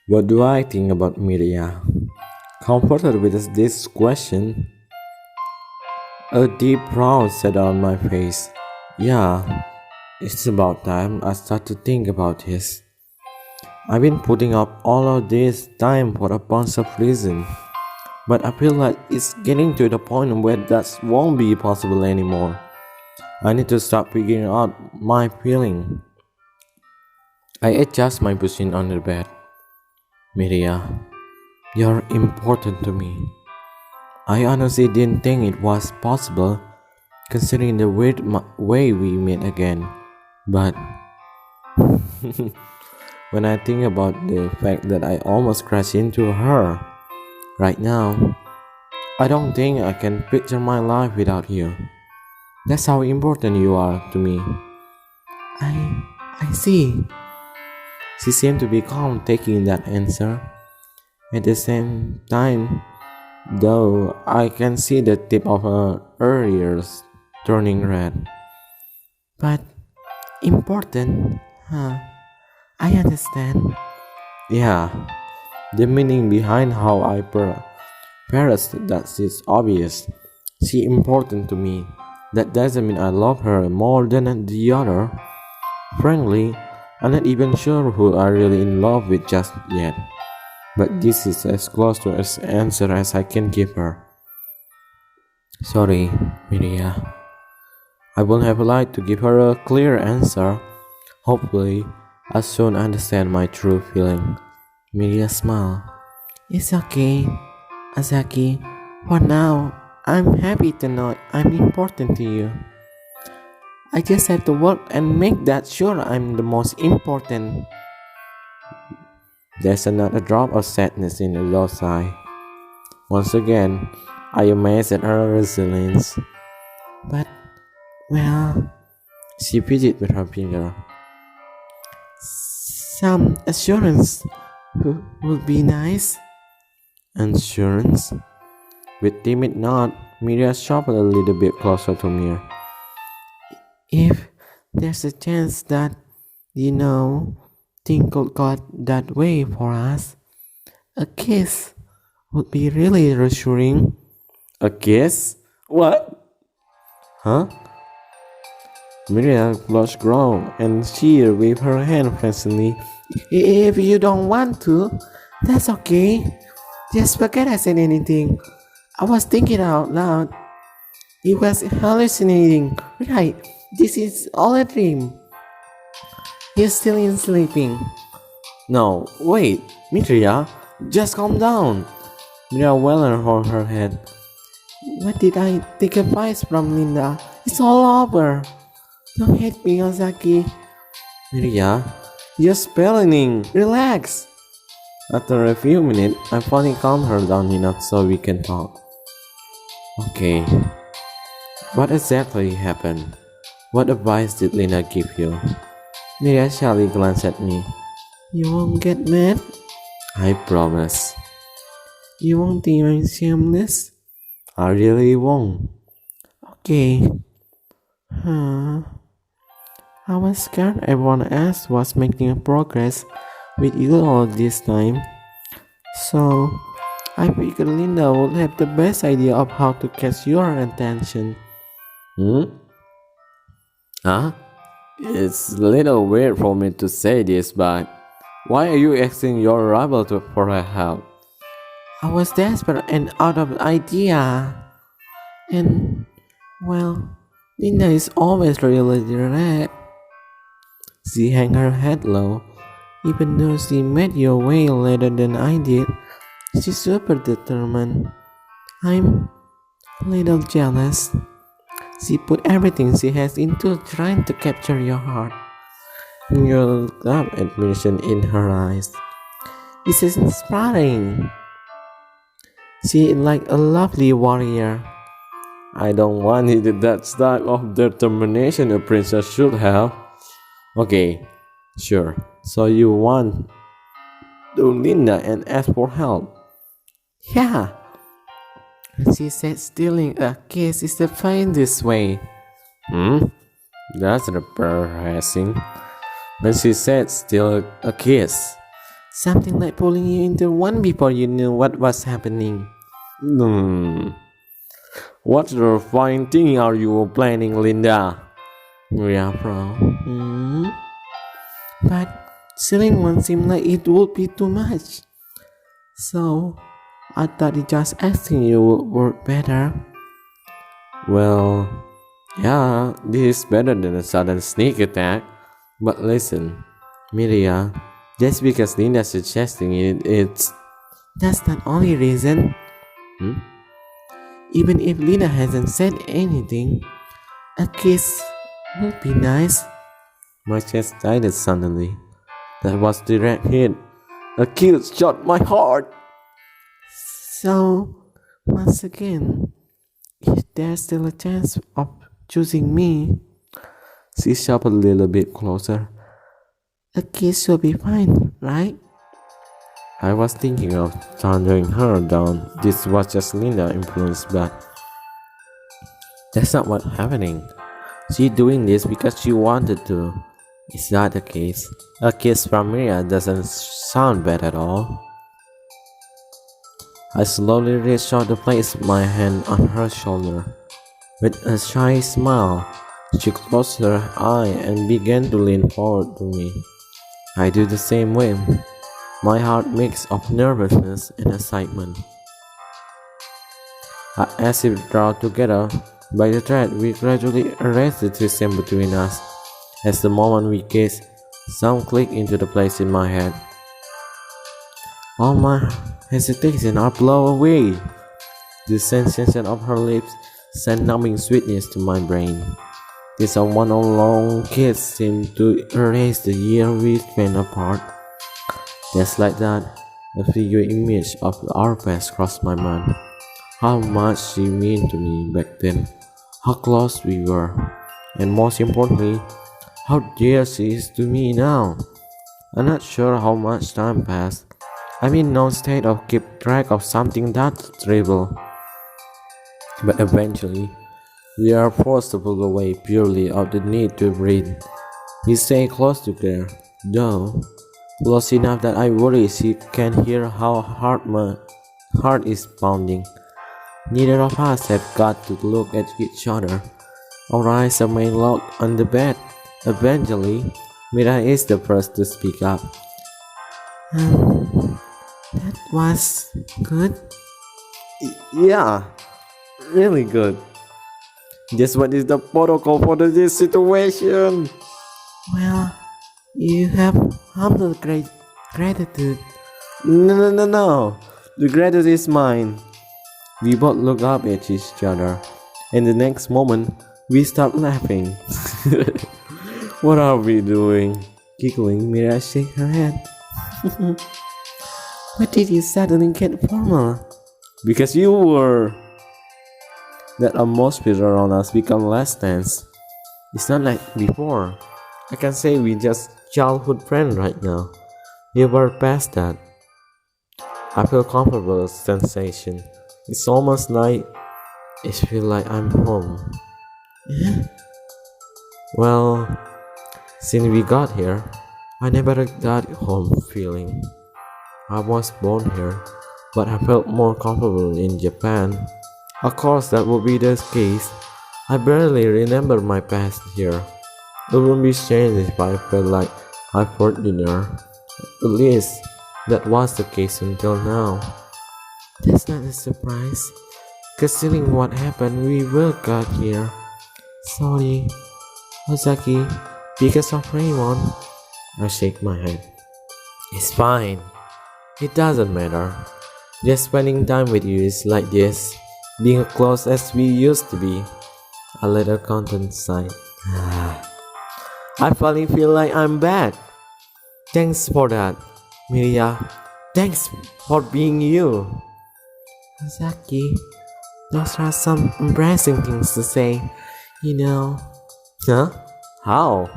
What do I think about media? Comforted with this question, a deep frown sat on my face. Yeah, it's about time I start to think about this. I've been putting up all of this time for a bunch of reasons, but I feel like it's getting to the point where that won't be possible anymore. I need to start figuring out my feeling. I adjust my position on the bed. Media, you're important to me. I honestly didn't think it was possible, considering the weird way we met again. But when I think about the fact that I almost crashed into her right now, I don't think I can picture my life without you. That's how important you are to me. I see. She seemed to be calm taking that answer. At the same time, though, I can see the tip of her ears turning red. But important, huh? I understand. Yeah, the meaning behind how I parrot that is obvious. She important to me. That doesn't mean I love her more than the other. Frankly, I'm not even sure who I'm really in love with just yet. But this is as close to an answer as I can give her. Sorry, Miria. I won't have lied to give her a clear answer. Hopefully, I soon understand my true feeling. Miria smiled. It's okay, Azaki. For now, I'm happy to know I'm important to you. I just have to work and make that sure I'm the most important. There's another drop of sadness in the low sigh. Once again, I am amazed at her resilience. But, well, she fidgeted with her finger. Some assurance would be nice. Assurance? With timid nod, Miria shuffled a little bit closer to me. If there's a chance that, things could go that way for us, a kiss would be really reassuring. A kiss? What? Huh? Miriam blushed grown and she waved her hand friendly. If you don't want to, that's okay. Just forget I said anything. I was thinking out loud. It was hallucinating. Right, this is all a dream. You're still in sleeping. No, wait, Mitria, just calm down. Mitria well on her head. What did I take advice from Linda? It's all over. Don't hate me, Ozaki. Mitria, you're spelling. Relax. After a few minutes, I finally calmed her down enough so we can talk. Okay, what exactly happened? What advice did Linda give you? Miriam shyly glanced at me. You won't get mad? I promise. You won't think I'm shameless? I really won't. Okay. I was scared everyone else was making progress with you all this time. So, I figured Linda would have the best idea of how to catch your attention. Huh? It's a little weird for me to say this, but why are you asking your rival for her help? I was desperate and out of idea. And, well, Linda is always really direct. She hung her head low. Even though she met your way later than I did, she's super determined. I'm a little jealous. She put everything she has into trying to capture your heart. You looked up admiration in her eyes. This is inspiring. She is like a lovely warrior. I don't want it that type of determination a princess should have. Okay, sure. So you want to Linda and ask for help? Yeah. She said stealing a kiss is the finest way. That's embarrassing. When she said steal a kiss, Something like pulling you into one before you knew what was happening. Hmm. What terrifying thing are you planning, Linda? Yeah, bro. But stealing one seemed like it would be too much. So, I thought just asking you would work better. Well, yeah, this is better than a sudden sneak attack. But listen, Miria, just because Linda's suggesting that's the only reason. Even if Linda hasn't said anything, a kiss would be nice. My chest tightened suddenly. That was direct hit. A kiss shot my heart. So, once again, if there's still a chance of choosing me, she shoved a little bit closer. A kiss will be fine, right? I was thinking of thundering her down. This was just Linda influence, but that's not what's happening. She doing this because she wanted to. Is that the case? A kiss from Mia doesn't sound bad at all. I slowly reached out to place my hand on her shoulder. With a shy smile, she closed her eye and began to lean forward to me. I do the same way. My heart mix of nervousness and excitement. As if drawn together by the thread, we gradually erased the distance between us. As the moment we kissed, some clicked into the place in my head. All my hesitation are blown away. The sensation of her lips sent numbing sweetness to my brain. This one long kiss seemed to erase the year we spent apart. Just like that, a figure image of our past crossed my mind. How much she meant to me back then, how close we were, and most importantly, how dear she is to me now. I'm not sure how much time passed. I'm in no state of keep track of something that trivial. But eventually, we are forced to pull away purely out of the need to breathe. We stay close together, though close enough that I worry she can hear how hard my heart is pounding. Neither of us have got to look at each other. Our eyes remain locked on the bed. Eventually, Mira is the first to speak up. That was good. Yeah, really good. Just what is the protocol for this situation? Well, you have humble gratitude. No. The gratitude is mine. We both look up at each other, and the next moment, we start laughing. What are we doing? Giggling, Mira shake her head. Why did you suddenly get formal? Because you were. That atmosphere around us become less tense. It's not like before. I can say we just childhood friends right now. We were past that. I feel comfortable sensation. It's almost like it feels like I'm home. Yeah. Well, since we got here, I never got that home feeling. I was born here, but I felt more comfortable in Japan. Of course, that would be the case. I barely remember my past here. It wouldn't be strange if I felt like I fought dinner. At least, that was the case until now. That's not a surprise. Considering what happened, we both got here. Sorry, Ozaki, because of Raymond. I shake my head. It's fine. It doesn't matter. Just spending time with you is like this. Being close as we used to be. A little content side. I finally feel like I'm back. Thanks for that, Miria. Thanks for being you. Saki, those are some embarrassing things to say, you know. Huh? How?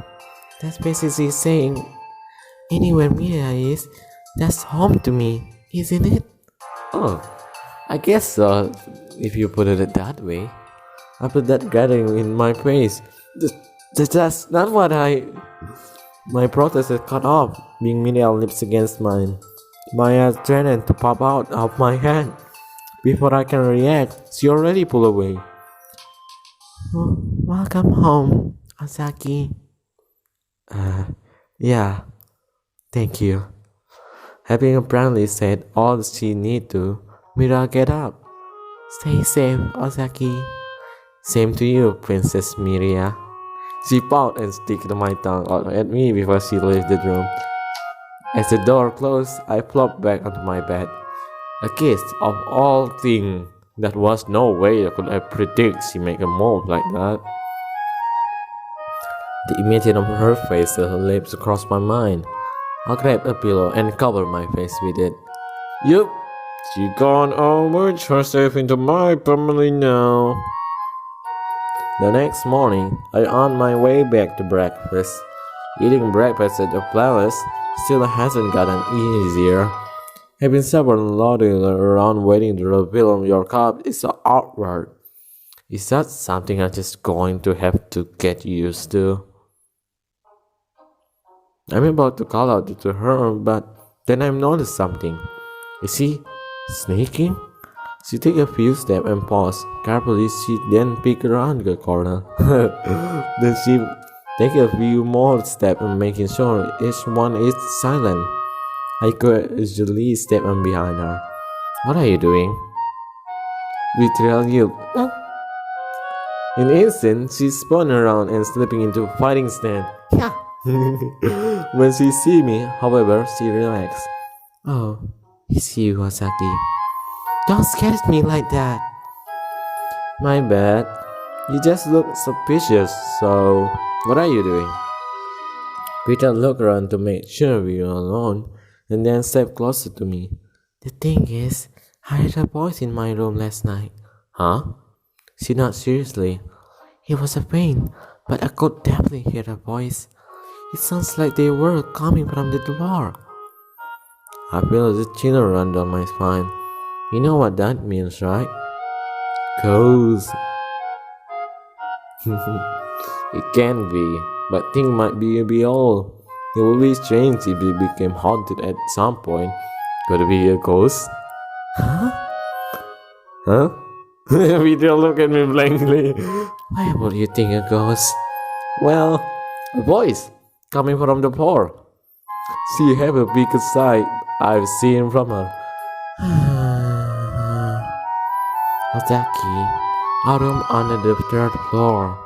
That's basically saying anywhere Miria is, that's home to me, isn't it? Oh, I guess so, if you put it that way. I put that gathering in my face. That's not what I... My protest is cut off, being Miriam lips against mine. My eyes threatened to pop out of my head. Before I can react, she already pulled away. Oh, welcome home, Asaki. Yeah, thank you. Having apparently said all she need to, Mira get up. Stay safe, Osaki. Same to you, Princess Miria. She pouted and sticked my tongue out at me before she left the room. As the door closed, I plopped back onto my bed. A kiss of all things. That was no way I could have predicted she make a move like that. The image of her face and her lips crossed my mind. I grabbed a pillow and covered my face with it. Yup, she gone all merge herself into my family now. The next morning, I on my way back to breakfast. Eating breakfast at ApkPlz still hasn't gotten easier. Having someone loading around waiting to refill your cup is so awkward. Is that something I'm just going to have to get used to? I'm about to call out to her, but then I noticed something. Is she sneaking? She took a few steps and paused. Carefully, she then peeked around the corner. Then she took a few more steps and making sure each one is silent. I could easily step in behind her. What are you doing? Betrayal you. In an instant, she spun around and slipping into a fighting stand. Yeah. When she see me, however, she relaxed. Oh, it's you, Asaki. Don't scare me like that. My bad. You just look suspicious, so what are you doing? Peter looked around to make sure we were alone, and then stepped closer to me. The thing is, I heard a voice in my room last night. Huh? She nodded seriously. It was a pain, but I could definitely hear a voice. It sounds like they were coming from the door. I feel the chill run down my spine. You know what that means, right? Ghost. It can be, but things might be all. It would be strange if it became haunted at some point. Could it be a ghost? Huh? Huh? Peter looked at me blankly. Why would you think a ghost? Well, a voice coming from the floor. She have a bigger side I've seen from her. Ozaki, our room under the third floor.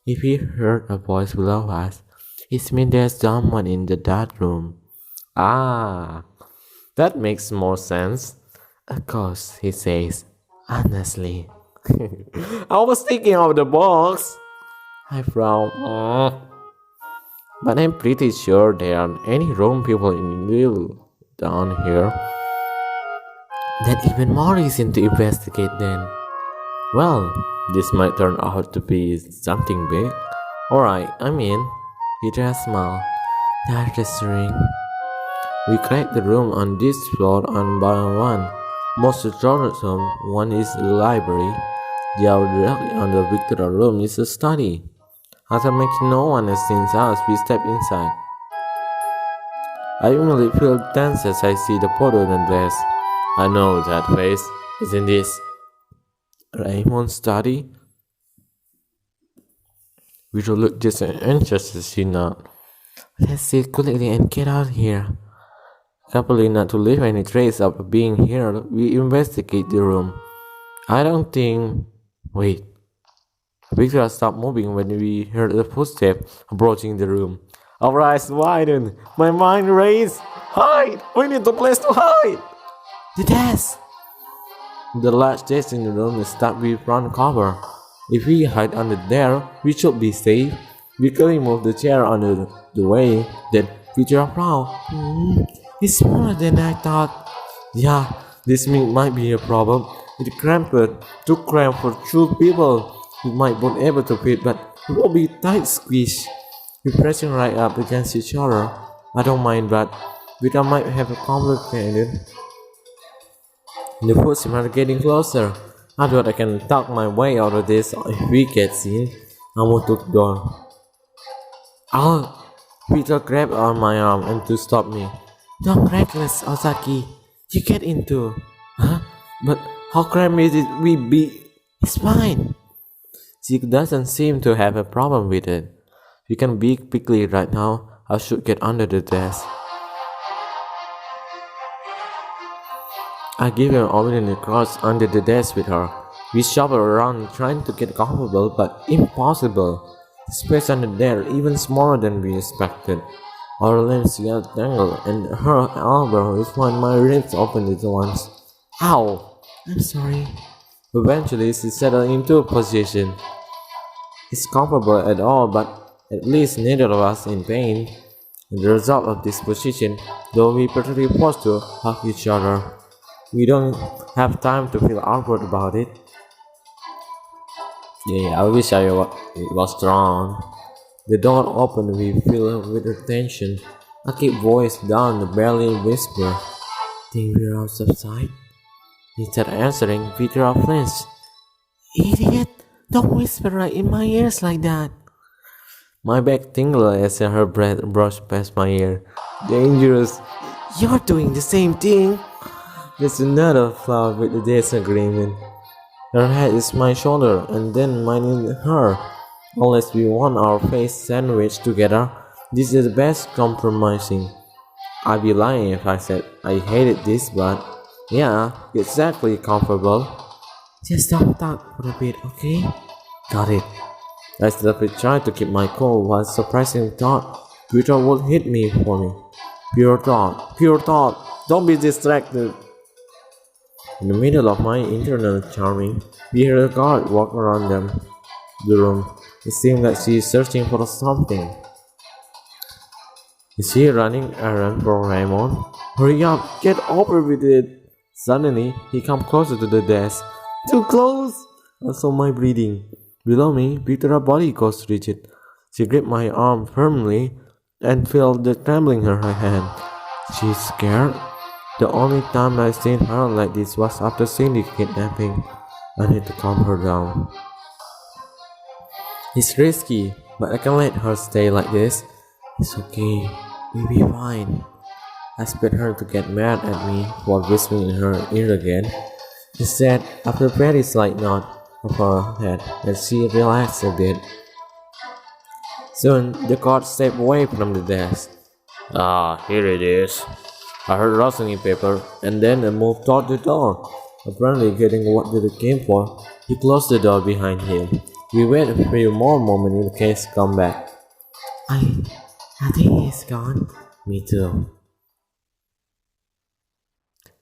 If we heard a voice below us, it means there's someone in that room. Ah, that makes more sense. Of course, he says, honestly. I was thinking of the box. I frowned. But I'm pretty sure there aren't any room people in Lille down here. That even more reason to investigate then. Well, this might turn out to be something big. Alright, I'm in. Peter smiled. That's reassuring. We cracked the room on this floor one by one. Most troublesome one is the library. The other directly on the Victoria room is a study. After making no one has seen us, we step inside. I immediately feel tense as I see the photo in the dress. I know that face. Isn't this Raymond's study? We should look just as anxious as she not. Let's sit quickly and get out here. Carefully not to leave any trace of being here, we investigate the room. I don't think... Wait. Victoria stopped moving when we heard the footsteps approaching the room. Our eyes widened. My mind raced. Hide! We need a place to hide! The desk! The large desk in the room is stuck with front cover. If we hide under there, we should be safe. We quickly move the chair under the way. Then Victoria frowned. It's smaller than I thought. Yeah, this might be a problem. It's cramped, too cramped for two people. We might be able to fit, but it will be tight squeeze. We're pressing right up against each other. I don't mind, but we might have a complicated. The footsteps are getting closer. I thought I can talk my way out of this if we get seen. I won't look down. Oh, Peter grabbed on my arm and to stop me. Don't reckless, Osaki. You get into. Huh? But how crime is it we be? It's fine. She doesn't seem to have a problem with it. You can be quickly right now. I should get under the desk. I give her opening across under the desk with her. We shuffle around trying to get comfortable, but impossible. The space under there even smaller than we expected. Our limbs get tangled, and her elbow is when my ribs opened at once. Ow! I'm sorry. Eventually, she settled into a position. It's comfortable at all, but at least neither of us in pain. And the result of this position, though we practically forced to hug each other, we don't have time to feel awkward about it. Yeah, I wish it was drawn. The door opened, we feel with attention. I keep voice down, barely whisper. Think we're outside? Instead of answering, Peter flinched. Idiot! Don't whisper right in my ears like that. My back tingled as her breath brushed past my ear. Dangerous. You're doing the same thing. There's another flaw with the disagreement. Her head is my shoulder, and then mine is her. Unless we want our face sandwiched together, this is the best compromising. I'd be lying if I said I hated this, but yeah, exactly comfortable. Just don't talk for a bit, okay? Got it. I steadily tried to keep my cool while surprising thought Peter would hit me for me. Pure thought, don't be distracted. In the middle of my internal charming, we heard a guard walk around the room. It seemed like she is searching for something. Is she running errand for Raymond? Hurry up, get over with it. Suddenly, he came closer to the desk. Too close! I saw my breathing. Below me, Victoria's body goes rigid. She gripped my arm firmly and felt the trembling in her hand. She's scared. The only time I've seen her like this was after seeing the kidnapping. I need to calm her down. It's risky, but I can let her stay like this. It's okay. We'll be fine. I expect her to get mad at me while whispering in her ear again. Instead, after a very slight nod of her head, and she relaxed a bit. Soon, the guard stepped away from the desk. Ah, here it is. I heard rustling paper, and then a move toward the door. Apparently getting what they came for, he closed the door behind him. We wait a few more moments in case come back. I think he's gone. Me too.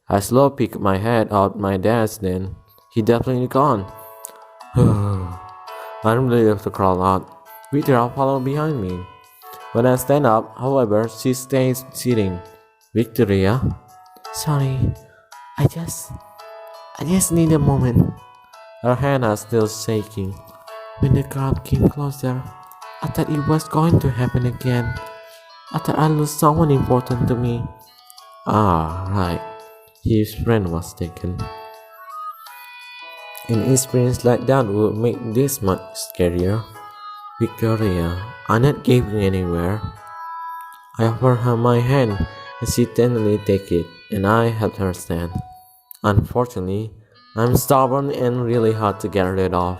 I slowly picked my head out my desk then. He definitely gone. I'm ready to crawl out. Victoria followed behind me. When I stand up, however, she stays sitting. Victoria? Sorry, I just need a moment. Her hands are still shaking. When the crowd came closer, I thought it was going to happen again. I thought I lost someone important to me. Ah, right. His friend was taken. An experience like that would make this much scarier. Victoria, I'm not going anywhere. I offered her my hand, and she tenderly took it, and I helped her stand. Unfortunately, I'm stubborn and really hard to get rid of.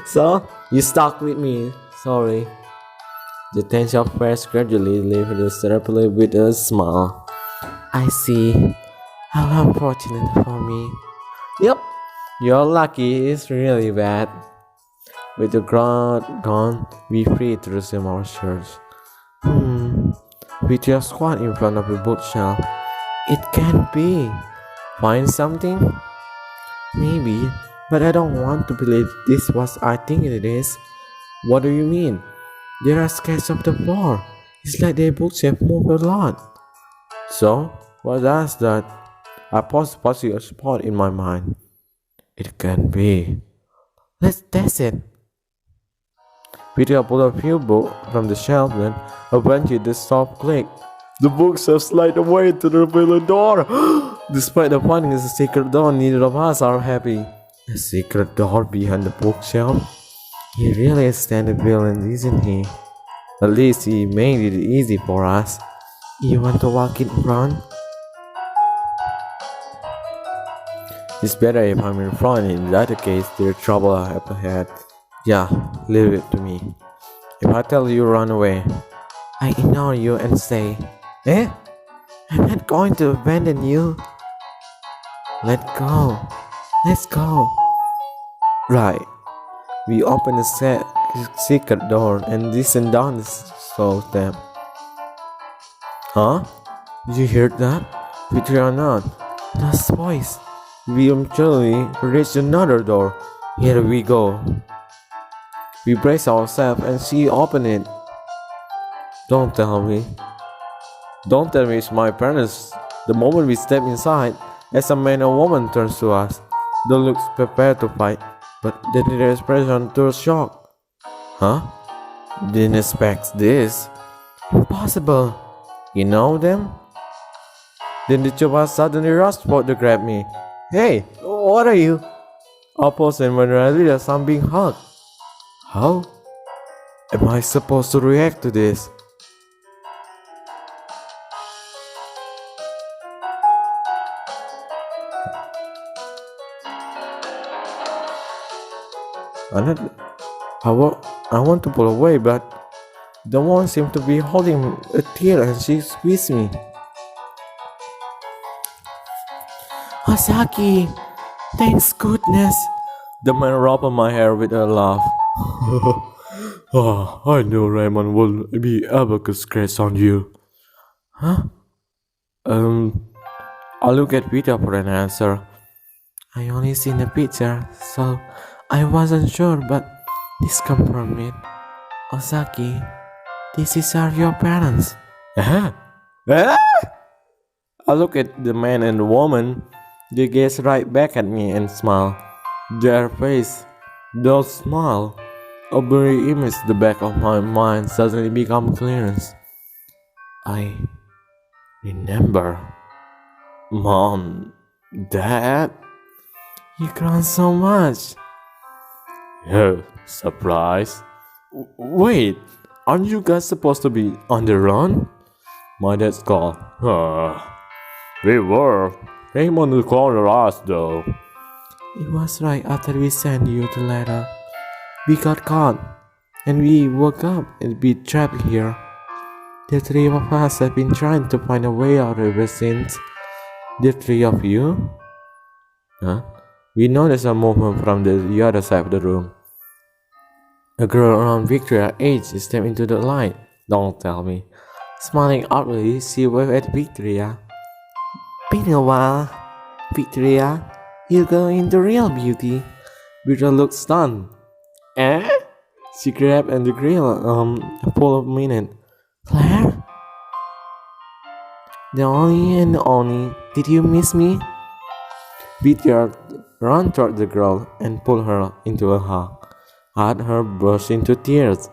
So, you stuck with me. Sorry. The tension of face gradually lifted sharply with a smile. I see. How unfortunate for me. Yep, you're lucky. It's really bad. With the crowd gone, we free to resume our search. We just squat in front of a bookshelf. It can't be. Find something? Maybe, but I don't want to believe this was I think it is. What do you mean? There are sketches of the floor. It's like the bookshelf moved a lot. So, what does that? I paused a spot in my mind. It can't be. Let's test it. Peter pulled a few books from the shelf, then eventually the soft click. The bookshelf slid away to the revealing door. Despite the finding is a secret door, neither of us are happy. A secret door behind the bookshelf? He really is the villain, isn't he? At least he made it easy for us. You want to walk in front? It's better if I'm in front. In that case, there's trouble up ahead. Yeah, leave it to me. If I tell you run away, I ignore you and say, eh? I'm not going to abandon you. Let go. Let's go. Right. We open the secret door and listen down the slow step. Huh? Did you hear that? Victory or not? That's voice. We eventually reach another door. Here we go. We brace ourselves and she opened it. Don't tell me. Don't tell me it's my parents. The moment we step inside, as a man or woman turns to us, they look prepared to fight, but then their expression turns shock. Huh? Didn't expect this. Impossible. You know them? Then the two of us suddenly rushed forward to grab me. Hey, what are you? Apples and when I realized I'm being hugged. How am I supposed to react to this? I want to pull away, but the one seemed to be holding a tear and she squeezed me. Asaki, thanks goodness. The man rubbed my hair with a laugh. I knew Raymond would be able to scratch on you. Huh? I look at Peter for an answer. I only seen a picture, so I wasn't sure, but this confirmed it. Osaki, these are your parents. I look at the man and the woman. They gaze right back at me and smile. Their face, those smile, a blurry image the back of my mind suddenly become clearance. I remember. Mom, Dad, you grown so much. Oh, surprise. Wait, aren't you guys supposed to be on the run? My dad's called. We were. Raymond called us though. It was right after we sent you the letter. We got caught, and we woke up and be trapped here. The three of us have been trying to find a way out ever since. The three of you? Huh? We noticed a movement from the other side of the room. A girl around Victoria's age stepped into the light. Don't tell me. Smiling outwardly, she waved at Victoria. Been a while. Victoria, you go into real beauty. Victoria looked stunned. Eh? She grabbed at the grill, full of minute. Claire? The only and only. Did you miss me? Victoria ran toward the girl and pulled her into a hug. Had her burst into tears.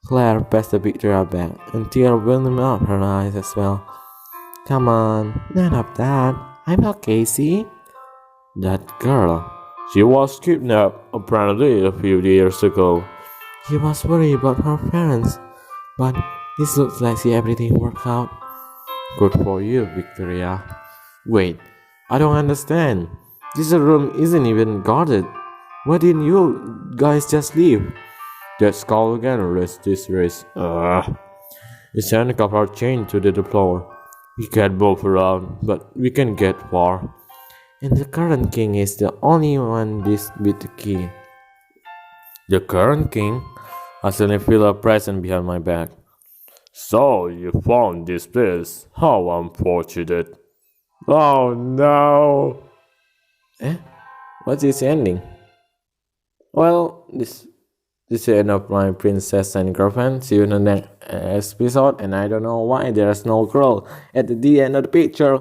Claire passed the Victoria back, and tears welling up her eyes as well. Come on, none of that. I'm okay, see? That girl. She was kidnapped apparently a few years ago. She was worried about her parents, but this looks like everything worked out. Good for you, Victoria. Wait, I don't understand. This room isn't even guarded. Why didn't you guys just leave? That skull again raised this race. His handcuffs are chained to the floor. We can't move around, but we can get far. And the current king is the only one this with the key. The current king? I suddenly feel a presence behind my back. So you found this place. How unfortunate. Oh no. What's this ending? Well, this is the end of my princess and girlfriend. See you in the next episode. And I don't know why there's no girl at the end of the picture.